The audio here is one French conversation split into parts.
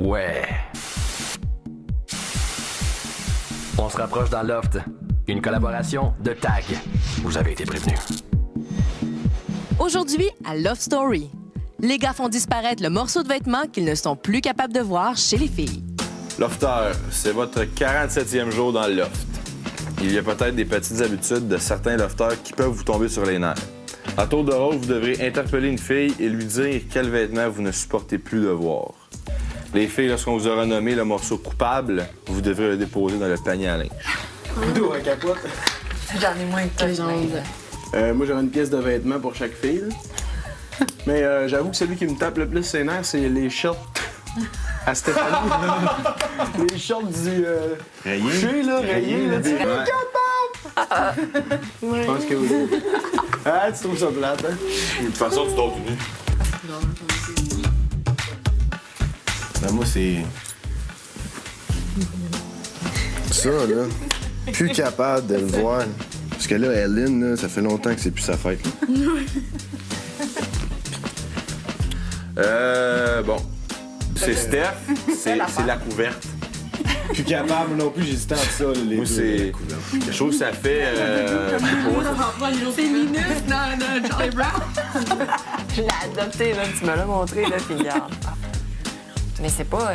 Ouais. On se rapproche dans Loft. Une collaboration de TAG. Vous avez été prévenus. Aujourd'hui, à Love Story, les gars font disparaître le morceau de vêtement qu'ils ne sont plus capables de voir chez les filles. Lofter, c'est votre 47e jour dans le loft. Il y a peut-être des petites habitudes de certains lofters qui peuvent vous tomber sur les nerfs. À tour de rôle, vous devrez interpeller une fille et lui dire quel vêtement vous ne supportez plus de voir. Les filles, lorsqu'on vous aura nommé le morceau coupable, vous devrez le déposer dans le panier à linge. D'où un capote? J'en ai moins que toi. Moi, j'aurais une pièce de vêtements pour chaque fille. Là. Mais j'avoue que celui qui me tape le plus ses nerfs, c'est les shorts à Stéphanie. Les shorts du coucher, là, rayés. Là, tu es capable! Je pense que oui. Ah, tu trouves ça plate, hein? De toute façon, tu dors tout nu. Ben moi, c'est... ça, là. Plus capable de le voir. Parce que là, Ellen, là, ça fait longtemps que c'est plus sa fête. Bon. C'est Steph, c'est la couverte. Plus capable non plus, j'hésitais entre ça, les Moi, deux. c'est... Je trouve que ça fait... C'est minus dans Charlie Brown. Je l'ai adopté, là, tu me l'as montré, là, puis regarde. Mais c'est pas...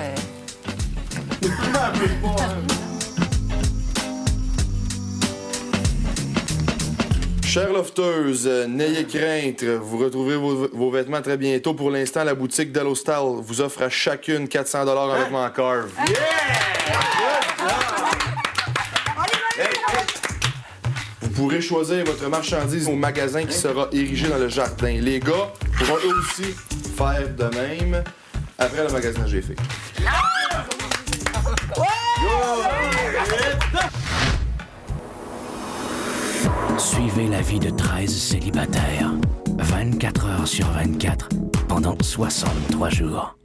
Chères lofteuses, n'ayez crainte. Vous retrouverez vos vêtements très bientôt. Pour l'instant, la boutique Dello Style vous offre à chacune 400 $ en vêtements Carve. Vous pourrez choisir votre marchandise au magasin qui sera érigé dans le jardin. Les gars pourront eux aussi faire de même après le magasinage des filles. Suivez la vie de 13 célibataires, 24 heures sur 24, pendant 63 jours.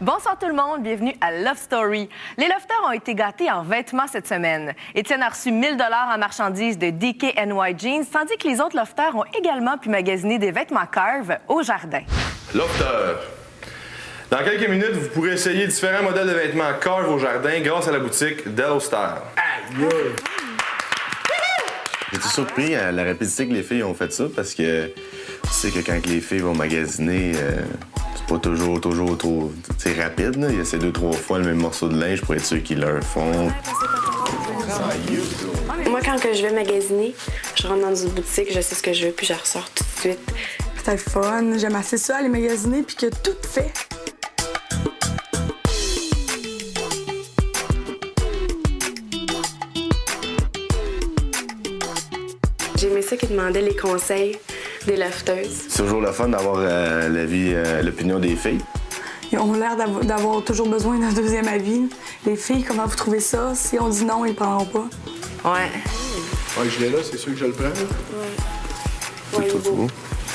Bonsoir tout le monde, bienvenue à Love Story. Les lofters ont été gâtés en vêtements cette semaine. Étienne a reçu 1 000 $ en marchandises de DKNY Jeans, tandis que les autres lofters ont également pu magasiner des vêtements Carve au jardin. Lofter. Dans quelques minutes, vous pourrez essayer différents modèles de vêtements Carve au jardin grâce à la boutique Dello Style. J'étais surpris à la rapidité que les filles ont fait ça parce que tu sais que quand les filles vont magasiner, c'est pas toujours trop rapide. Là. Il essaie 2-3 fois le même morceau de linge pour être sûr qu'ils leur font. Moi, quand je vais magasiner, je rentre dans une boutique, je sais ce que je veux, puis je ressors tout de suite. C'était le fun. J'aime assez ça, aller magasiner, puis que tout fait. J'aimais ça qu'ils demandaient les conseils des lofteuses. C'est toujours le fun d'avoir l'opinion des filles. Ils ont l'air d'avoir toujours besoin d'un deuxième avis. Les filles, comment vous trouvez ça? Si on dit non, ils ne prendront pas. Ouais. Ouais, je l'ai là, c'est sûr que je le prends. Ouais, il est beau.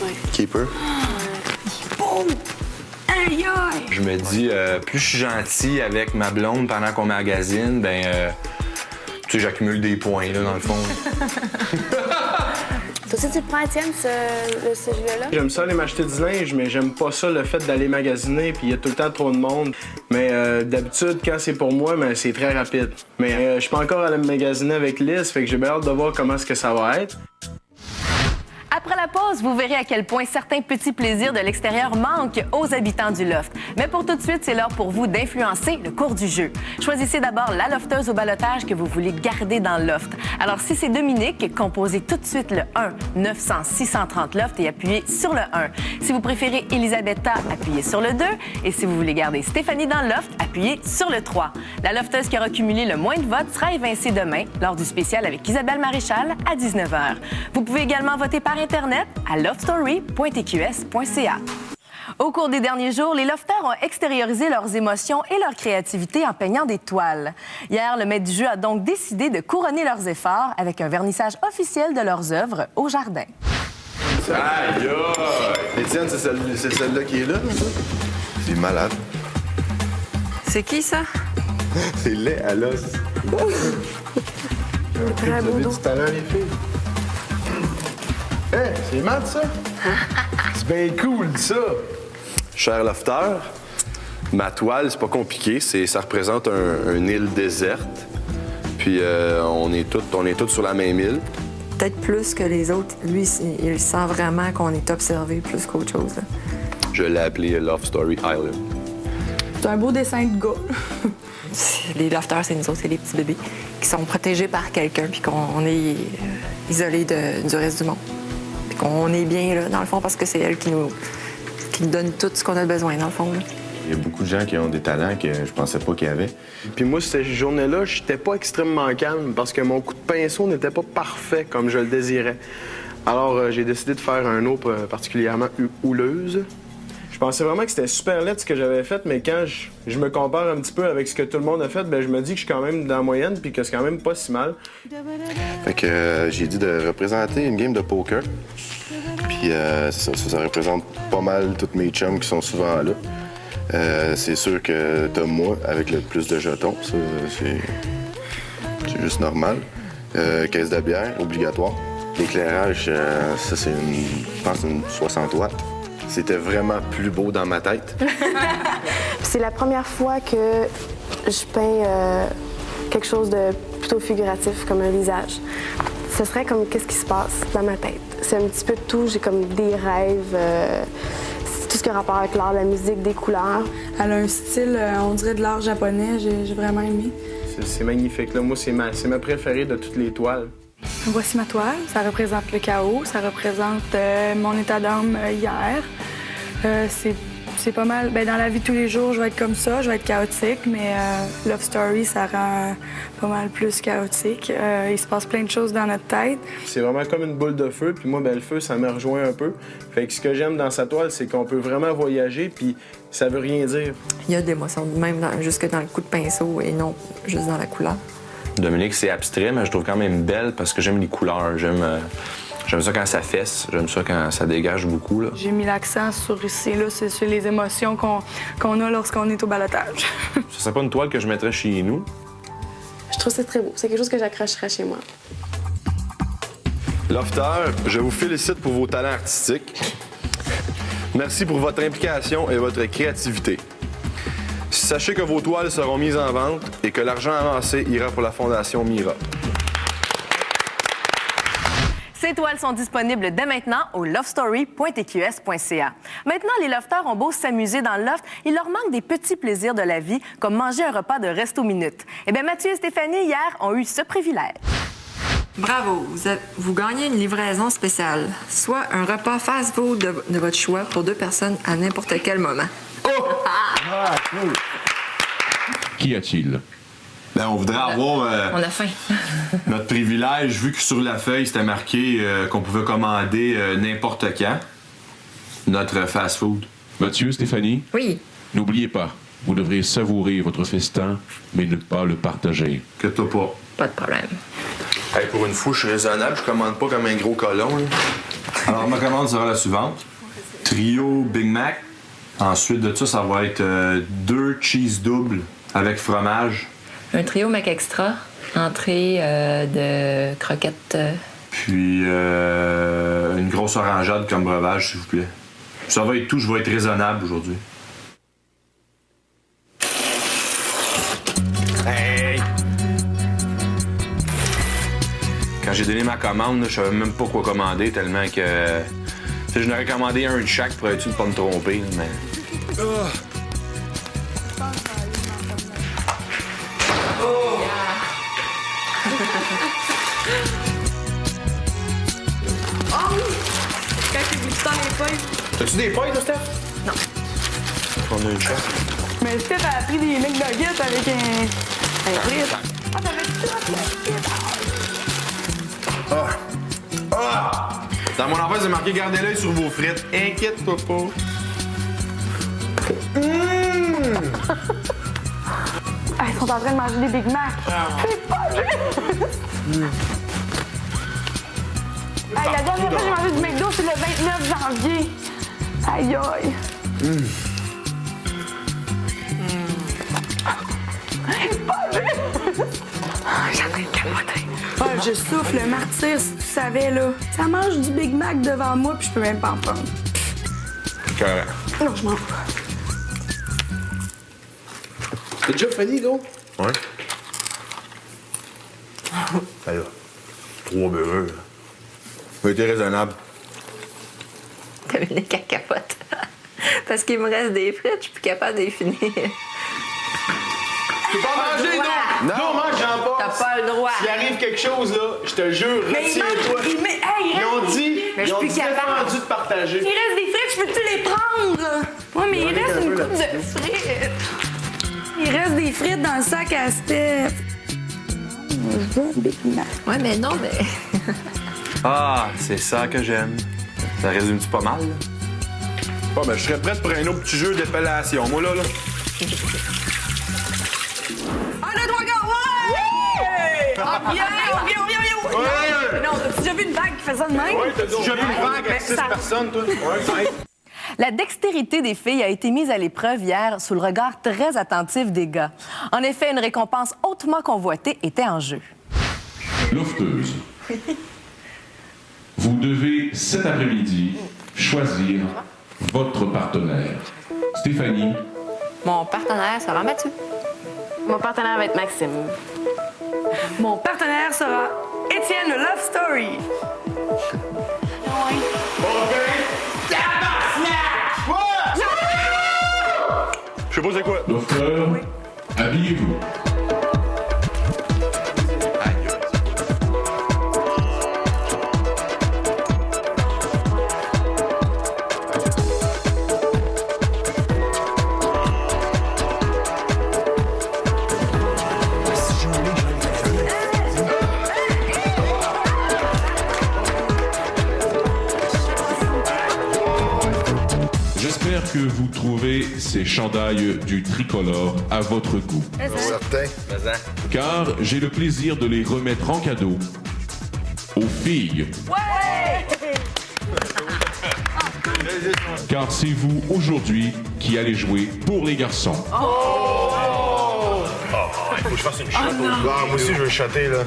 Ouais. Keeper. Boum! Aïe, aïe! Je me dis, plus je suis gentil avec ma blonde pendant qu'on magasine, tu sais, j'accumule des points, là, dans le fond. Toi aussi, tu le prends, Étienne, ce gilet-là? J'aime ça aller m'acheter du linge, mais j'aime pas ça le fait d'aller magasiner, puis il y a tout le temps trop de monde. Mais d'habitude, quand c'est pour moi, c'est très rapide. Mais je suis pas encore allé magasiner avec Liz, fait que j'ai bien hâte de voir comment est-ce que ça va être. Après la pause, vous verrez à quel point certains petits plaisirs de l'extérieur manquent aux habitants du loft. Mais pour tout de suite, c'est l'heure pour vous d'influencer le cours du jeu. Choisissez d'abord la lofteuse au ballottage que vous voulez garder dans le loft. Alors, si c'est Dominique, composez tout de suite le 1-900-630 loft et appuyez sur le 1. Si vous préférez Elisabetta, appuyez sur le 2. Et si vous voulez garder Stéphanie dans le loft, appuyez sur le 3. La lofteuse qui aura cumulé le moins de votes sera évincée demain lors du spécial avec Isabelle Maréchal à 19h. Vous pouvez également voter par Internet à lovestory.tqs.ca. Au cours des derniers jours, les lofters ont extériorisé leurs émotions et leur créativité en peignant des toiles. Hier, le maître du jeu a donc décidé de couronner leurs efforts avec un vernissage officiel de leurs œuvres au jardin. Aïe, aïe! Étienne, c'est celle-là qui est là, ça? C'est malade. C'est qui, ça? C'est laid à l'os. Très beau dos. Du talent, les filles. Hey, c'est Matt, ça? C'est bien cool, ça! Cher lofter, ma toile, c'est pas compliqué. Ça représente une île déserte. Puis on est tous sur la même île. Peut-être plus que les autres. Lui, il sent vraiment qu'on est observé plus qu'autre chose. Là. Je l'ai appelé Love Story Island. C'est un beau dessin de gars. Les lofters, c'est nous autres, c'est les petits bébés qui sont protégés par quelqu'un puis qu'on est isolés du reste du monde. Puis qu'on est bien, là, dans le fond, parce que c'est elle qui nous donne tout ce qu'on a besoin, dans le fond. Là. Il y a beaucoup de gens qui ont des talents que je pensais pas qu'il y avait. Puis moi, cette journée-là, j'étais pas extrêmement calme parce que mon coup de pinceau n'était pas parfait comme je le désirais. Alors, j'ai décidé de faire un eau particulièrement houleuse. Je pensais vraiment que c'était super laid ce que j'avais fait, mais quand je me compare un petit peu avec ce que tout le monde a fait, ben je me dis que je suis quand même dans la moyenne puis que c'est quand même pas si mal. Fait que j'ai dit de représenter une game de poker. Puis ça représente pas mal tous mes chums qui sont souvent là. C'est sûr que t'as moi avec le plus de jetons, ça c'est juste normal. Caisse de bière, obligatoire. L'éclairage, ça c'est je pense une 60 watts. C'était vraiment plus beau dans ma tête. C'est la première fois que je peins quelque chose de plutôt figuratif, comme un visage. Ce serait comme qu'est-ce qui se passe dans ma tête. C'est un petit peu de tout. J'ai comme des rêves, tout ce qui a rapport avec l'art, la musique, des couleurs. Elle a un style, on dirait de l'art japonais. J'ai vraiment aimé. C'est magnifique. Là. Moi, c'est ma préférée de toutes les toiles. Voici ma toile. Ça représente le chaos. Ça représente mon état d'âme hier. C'est pas mal. Bien, dans la vie de tous les jours, je vais être comme ça. Je vais être chaotique, mais Love Story, ça rend pas mal plus chaotique. Il se passe plein de choses dans notre tête. C'est vraiment comme une boule de feu. Puis moi, ben, le feu, ça me rejoint un peu. Fait que ce que j'aime dans sa toile, c'est qu'on peut vraiment voyager, puis ça veut rien dire. Il y a d'émotions, même jusque dans le coup de pinceau et non juste dans la couleur. Dominique, c'est abstrait, mais je trouve quand même belle parce que j'aime les couleurs. J'aime ça quand ça fesse, j'aime ça quand ça dégage beaucoup. J'ai mis l'accent sur ici, là, c'est sur les émotions qu'on a lorsqu'on est au balotage. Ce serait pas une toile que je mettrais chez nous. Je trouve ça très beau. C'est quelque chose que j'accrocherais chez moi. Lofter, je vous félicite pour vos talents artistiques. Merci pour votre implication et votre créativité. Sachez que vos toiles seront mises en vente et que l'argent avancé ira pour la Fondation Mira. Ces toiles sont disponibles dès maintenant au lovestory.tqs.ca. Maintenant, les lofters ont beau s'amuser dans le loft, il leur manque des petits plaisirs de la vie, comme manger un repas de Resto Minute. Eh bien, Mathieu et Stéphanie, hier, ont eu ce privilège. Bravo! Vous gagnez une livraison spéciale, soit un repas fast-food de votre choix pour 2 personnes à n'importe quel moment. Qu'y a-t-il? Ben, on voudrait avoir On a faim. notre privilège, vu que sur la feuille, c'était marqué qu'on pouvait commander n'importe quand notre fast-food. Mathieu, Stéphanie? Oui. N'oubliez pas, vous devrez savourer votre festin, mais ne pas le partager. Que t'as pas. Pas de problème. Hey, pour une fois, je suis raisonnable, je commande pas comme un gros colon. Là. Alors, ma commande sera la suivante. Trio Big Mac. Ensuite de ça va être 2 cheese doubles avec fromage. Un trio Mac Extra, entrée de croquettes. Puis une grosse orangeade comme breuvage, s'il vous plaît. Ça va être tout, je vais être raisonnable aujourd'hui. Hey! Quand j'ai donné ma commande, je savais même pas quoi commander tellement que... Tu sais, je n'aurais commandé un de chaque pour être sûr de pas me tromper, mais... T'as-tu des feuilles, toi, Steph? Non. On a une chaque. Mais Steph a pris des McNuggets avec un frite. Ah, t'avais tout. Dans mon enfance, c'est marqué « Gardez l'œil sur vos frites. Inquiète-toi pas. » Ah, ils sont en train de manger des Big Mac. C'est pas vrai! Hey, la dernière fois que j'ai mangé du McDo, c'est le 29 janvier. Aïe aïe. C'est pas vrai! J'ai en train de capoter. Ah, je souffle le martyr, si tu savais, là. Ça mange du Big Mac devant moi, puis je peux même pas en prendre. Correct. Non, je m'en fous. T'as déjà fini, gros? Ouais. Alors, 3 burgers. Ça a été raisonnable. Dominique, elle capote. Parce qu'il me reste des frites, je suis plus capable de les finir. Tu peux pas manger, non? Non, mange, j'en T'as passe. pas le droit. S'il arrive quelque chose, là, je te jure, Mais retiens-toi. hey, Ils ont dit, mais je ils suis ont plus dit capable. défendu de partager. Il reste des frites, je peux-tu les prendre? Ouais, mais il reste une coupe de frites. Il reste des frites dans le sac à Steph. Je veux un Big Mac. Ouais, mais non, mais. Ah, c'est ça que j'aime. Ça résume-tu pas mal? Bon, ben, je serais prête pour un autre petit jeu d'épellation. Moi, là. Ah, le droit gars, ouais! Ah, viens! Non, t'as déjà vu une vague qui fait ça de même? Ouais, t'as déjà vu une vague avec 6 personnes, toi? Ouais, La dextérité des filles a été mise à l'épreuve hier sous le regard très attentif des gars. En effet, une récompense hautement convoitée était en jeu. Lofteuse. Vous devez cet après-midi choisir votre partenaire. Stéphanie, Mon partenaire sera Mathieu. Mon partenaire va être Maxime. Mon partenaire sera Étienne, le Love Story. Je sais pas c'est quoi. Lofteur, habillez-vous. J'espère que vous trouvez ces chandails du tricolore à votre goût. Certain. Car j'ai le plaisir de les remettre en cadeau aux filles. Car c'est vous aujourd'hui qui allez jouer pour les garçons. Il faut que je fasse une chatte. Moi aussi, je veux chatter, là.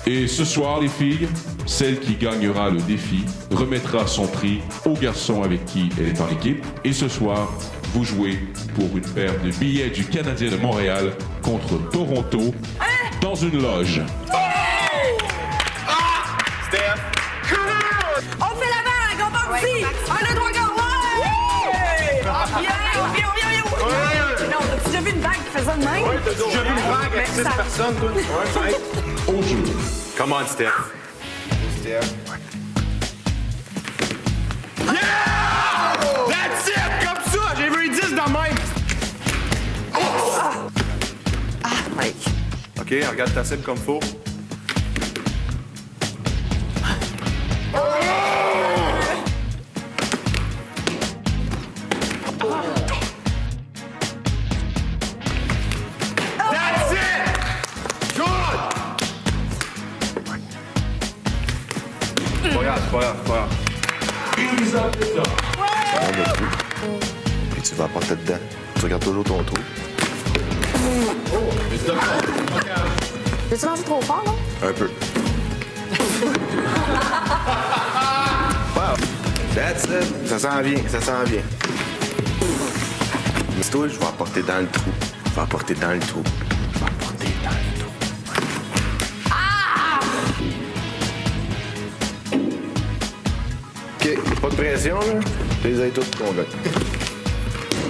Et ce soir, les filles, celle qui gagnera le défi remettra son prix au garçon avec qui elle est en équipe. Et ce soir, vous jouez pour une paire de billets du Canadien de Montréal contre Toronto dans une loge. On fait la vague, on part ici! Ah, le droit gars, ouais! Ah, viens! Non, t'as déjà vu une vague qui fait ça de même? Ouais, t'as déjà vu une vague avec 6 personnes, toi? Ouais, Au jeu. Comment, Steph? That's it! Comme ça! J'ai vu 10 dans le même! OK, regarde ta cible comme faut. That's it! Good! C'est pas grave, c'est pas grave, c'est pas grave. Puis tu vas apporter dedans. Tu regardes toujours ton trou. J'ai-tu mangé trop fort, là? Un peu. Wow. That's it. Ça s'en vient, ça s'en vient. Mais toi, je vais apporter dans le trou. Je vais apporter dans le trou. Je vais apporter dans le trou. OK, pas de pression, là. Tu les as toutes ton gars.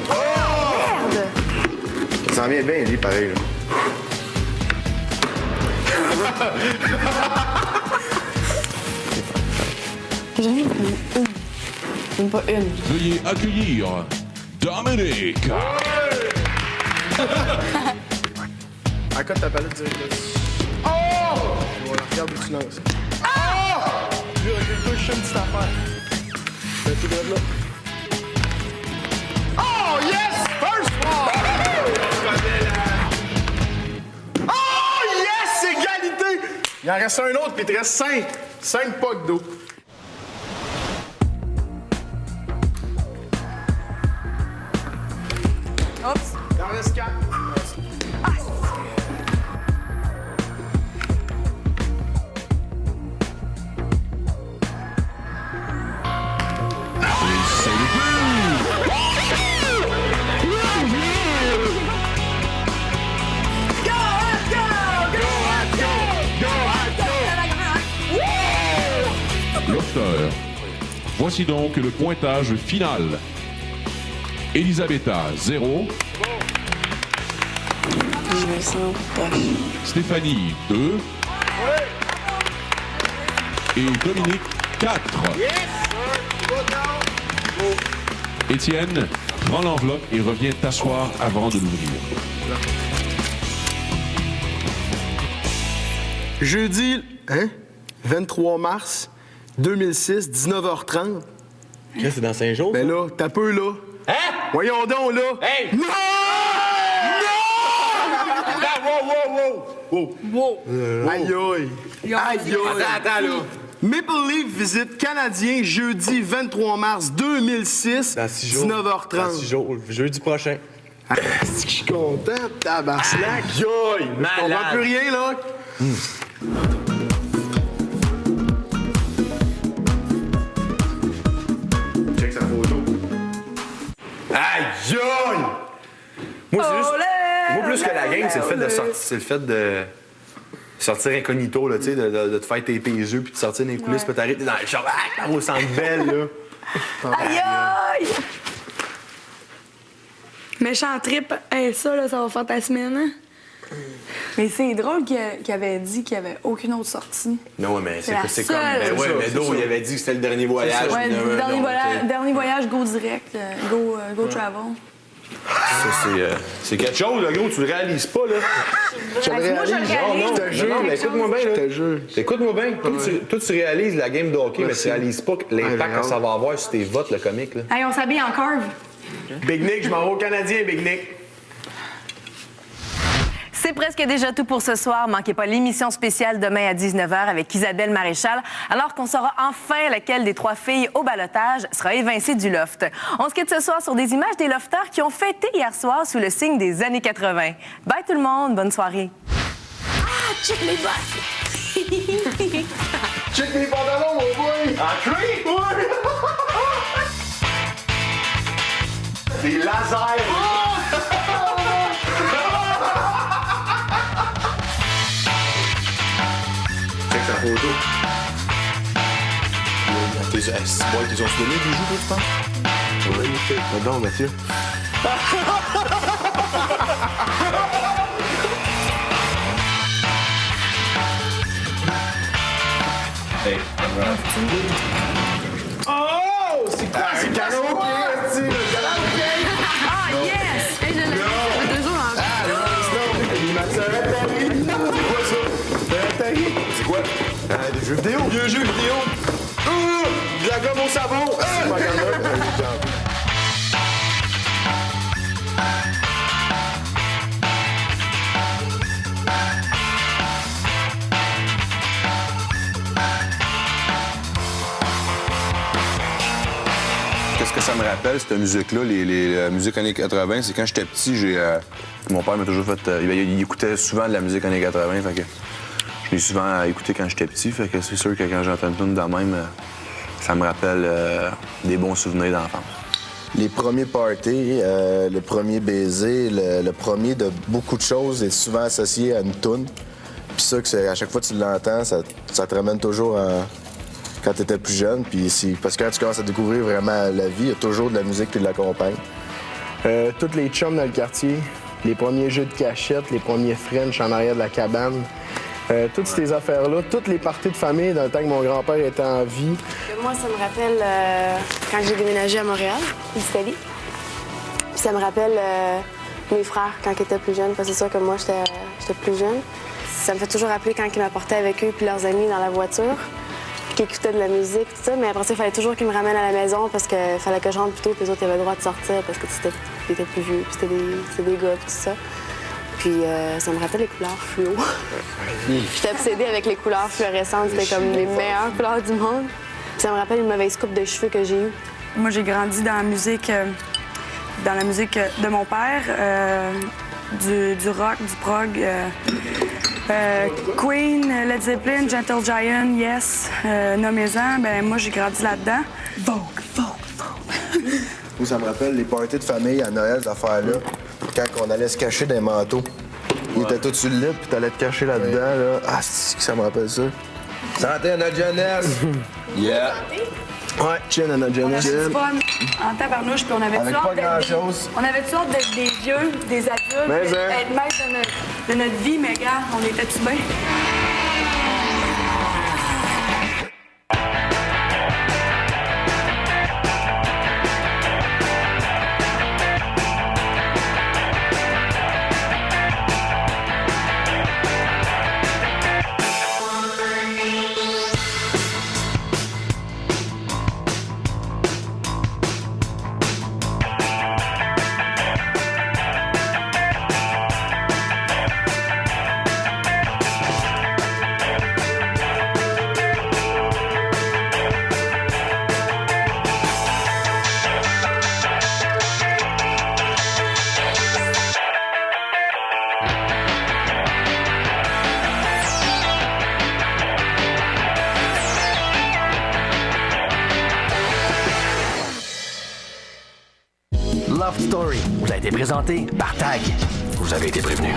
Merde! Ça s'en vient bien, lui, pareil, là. J'en ai une. Même pas une. Veuillez accueillir Dominique. Accote ta palette directrice. Oh! Regarde où tu lances. Oh! Lui, recule-toi, je fais une petite affaire. Fais tout de là. Oh, yes! Oh! Il en reste un autre, puis il te reste 5. 5 pocs d'eau. Oups. Il en reste 4. Lofter. Voici donc le pointage final. Elisabetta, 0. Stéphanie, 2. Et Dominique, 4. Étienne, prends l'enveloppe et reviens t'asseoir avant de l'ouvrir. Jeudi, 23 mars 2006, 19h30. C'est dans 5 jours? Ben là, t'as peu là. Hein? Voyons donc là. Hey! Non! Wow! Aïe aïe. Aïe aïe. Attends, là. Maple Leaf visite Canadien jeudi 23 mars 2006, Dans 6 jours. 19h30. Dans 6 jours. Jeudi prochain. Ah, c'est que je suis content, tabarnak. Aïe, On comprend malade. plus rien, là. Check sa photo. Aïe, aïe! Moi, c'est juste. Olé! Moi, plus que la game, c'est le fait de sortir. C'est le fait de sortir incognito, là, tu sais, de te faire taper les yeux puis de sortir dans les coulisses, puis t'arrêter dans le char. Ah, au centre belle, là. Aïe, aïe! Méchant trip. Hey, ça, là, ça va faire ta semaine, hein? Mais c'est drôle qu'il avait dit qu'il n'y avait aucune autre sortie. Non, mais C'est la c'est comme. seule. Ben ouais, C'est mais ça, Do, c'est il ça. avait dit que c'était le dernier voyage. Ouais, puis non, dernier, non, voyage, tu sais. dernier voyage, go direct. Go travel. Ça, c'est quelque chose, là, gros, tu le réalises pas, là. Je le Moi, je le réalise. réalise. Non, Je te jure. non, mais écoute-moi bien, Je là. te jure. Écoute-moi bien. Toi, tu réalises la game de hockey, mais Merci. tu réalises pas l'impact Ouais, que ça va avoir sur tes votes, le comique, là. Hey, on s'habille en curve. Big Nick, je m'en vais au Canadien, Big Nick. C'est presque déjà tout pour ce soir. Manquez pas l'émission spéciale demain à 19h avec Isabelle Maréchal, alors qu'on saura enfin laquelle des 3 filles au ballottage sera évincée du loft. On se quitte ce soir sur des images des lofters qui ont fêté hier soir sous le signe des années 80. Bye tout le monde, bonne soirée. Check les pantalons, mon boy. En cuir? Ouais. Des lasers! Check sa photo. Ils ont se donné des joues, toi, tu penses? Ouais, pardon, Mathieu. Oh! C'est quoi? C'est karaoké, tu sais, le karaoké. Ah, yes! Hey, je l'ai fait 2 jours en C'est quoi ça? C'est quoi? Des jeux vidéo! Vieux jeu vidéo. De la gomme au savon. C'est pas grave. Qu'est-ce que ça me rappelle, cette musique-là, la musique années 80? C'est quand j'étais petit, mon père m'a toujours fait. Il écoutait souvent de la musique années 80, fait que je l'ai souvent écouté quand j'étais petit, fait que c'est sûr que quand j'entends une tune de même, ça me rappelle des bons souvenirs d'enfance. Les premiers parties, le premier baiser, le premier de beaucoup de choses est souvent associé à une toune. Puis ça, à chaque fois que tu l'entends, ça te ramène toujours quand tu étais plus jeune. Puis parce que quand tu commences à découvrir vraiment la vie, il y a toujours de la musique qui l'accompagne. Toutes les chums dans le quartier, les premiers jeux de cachette, les premiers French en arrière de la cabane, toutes ces affaires-là, toutes les parties de famille dans le temps que mon grand-père était en vie. Moi, ça me rappelle quand j'ai déménagé à Montréal, d'Italie. Puis ça me rappelle mes frères quand ils étaient plus jeunes, parce que c'est sûr que moi, j'étais plus jeune. Ça me fait toujours rappeler quand ils m'apportaient avec eux puis leurs amis dans la voiture, puis qu'ils écoutaient de la musique, tout ça. Mais après ça, il fallait toujours qu'ils me ramènent à la maison parce qu'il fallait que je rentre plus tôt, puis les autres, ils avaient le droit de sortir parce que ils étaient plus vieux, puis c'était des gars, puis tout ça. Puis ça me rappelle les couleurs fluo. J'étais obsédée avec les couleurs fluorescentes. C'était comme les meilleures couleurs du monde. Puis ça me rappelle une mauvaise coupe de cheveux que j'ai eue. Moi, j'ai grandi dans la musique de mon père, du rock, du prog. Queen, Led Zeppelin, Gentle Giant, Yes, nommez-en. Ben moi, j'ai grandi là-dedans. Moi, ça me rappelle les parties de famille à Noël, ces affaires-là, quand on allait se cacher dans les manteaux. Ils étaient tous sur le lit, puis t'allais te cacher là-dedans. Là. Ah, c'est que ça me rappelle ça. Santé à notre jeunesse! Yeah! Ouais, chin à notre jeunesse. On avait du fun en tabarnouche, puis on avait avec pas grand-chose. On avait toutes sortes d'être des vieux, des adultes, être maître de notre vie, mais gars, on était tout bien. Loft Story vous a été présenté par TAG. Vous avez été prévenu.